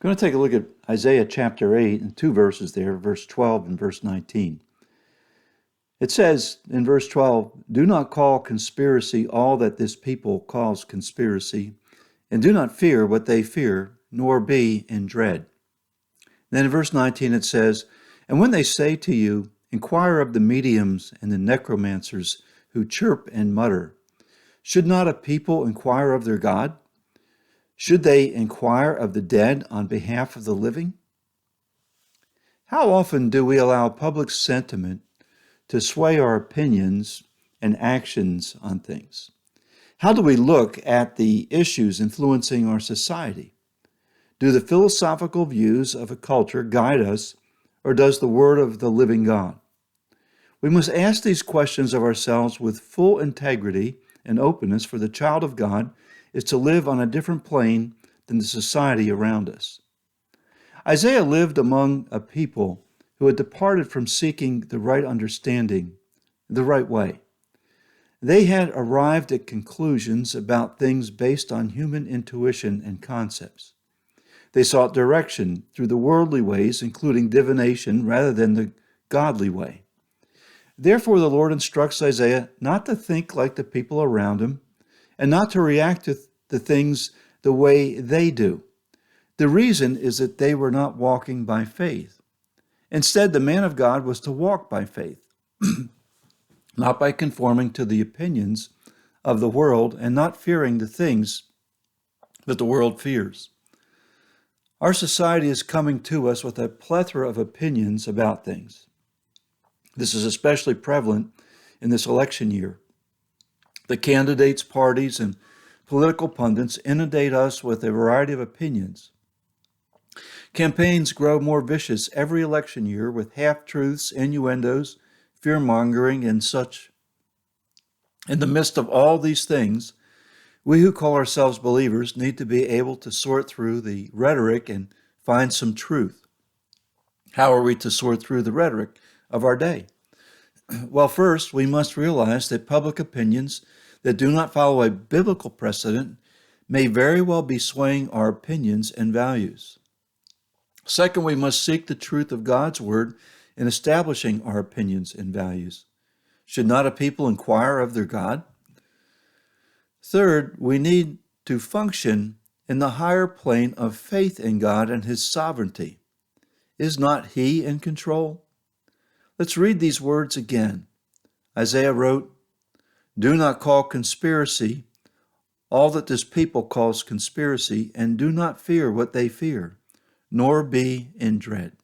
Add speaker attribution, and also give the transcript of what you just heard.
Speaker 1: I'm going to take a look at Isaiah chapter 8 and two verses there, verse 12 and verse 19. It says in verse 12, "Do not call conspiracy all that this people calls conspiracy, and do not fear what they fear, nor be in dread." Then in verse 19 it says, "And when they say to you, inquire of the mediums and the necromancers who chirp and mutter, should not a people inquire of their God? Should they inquire of the dead on behalf of the living?" How often do we allow public sentiment to sway our opinions and actions on things? How do we look at the issues influencing our society? Do the philosophical views of a culture guide us, or does the word of the living God? We must ask these questions of ourselves with full integrity and openness, for the child of God is to live on a different plane than the society around us. Isaiah lived among a people who had departed from seeking the right understanding, the right way. They had arrived at conclusions about things based on human intuition and concepts. They sought direction through the worldly ways, including divination, rather than the godly way. Therefore, the Lord instructs Isaiah not to think like the people around him and not to react to the things the way they do. The reason is that they were not walking by faith. Instead, the man of God was to walk by faith, not by conforming to the opinions of the world and not fearing the things that the world fears. Our society is coming to us with a plethora of opinions about things. This is especially prevalent in this election year. The candidates, parties, and political pundits inundate us with a variety of opinions. Campaigns grow more vicious every election year with half-truths, innuendos, fear-mongering, and such. In the midst of all these things, we who call ourselves believers need to be able to sort through the rhetoric and find some truth. How are we to sort through the rhetoric of our day? Well, first, we must realize that public opinions that do not follow a biblical precedent may very well be swaying our opinions and values. Second, we must seek the truth of God's word in establishing our opinions and values. Should not a people inquire of their God? Third, we need to function in the higher plane of faith in God and his sovereignty. Is not he in control? Let's read these words again. Isaiah wrote, "Do not call conspiracy all that this people calls conspiracy, and do not fear what they fear, nor be in dread."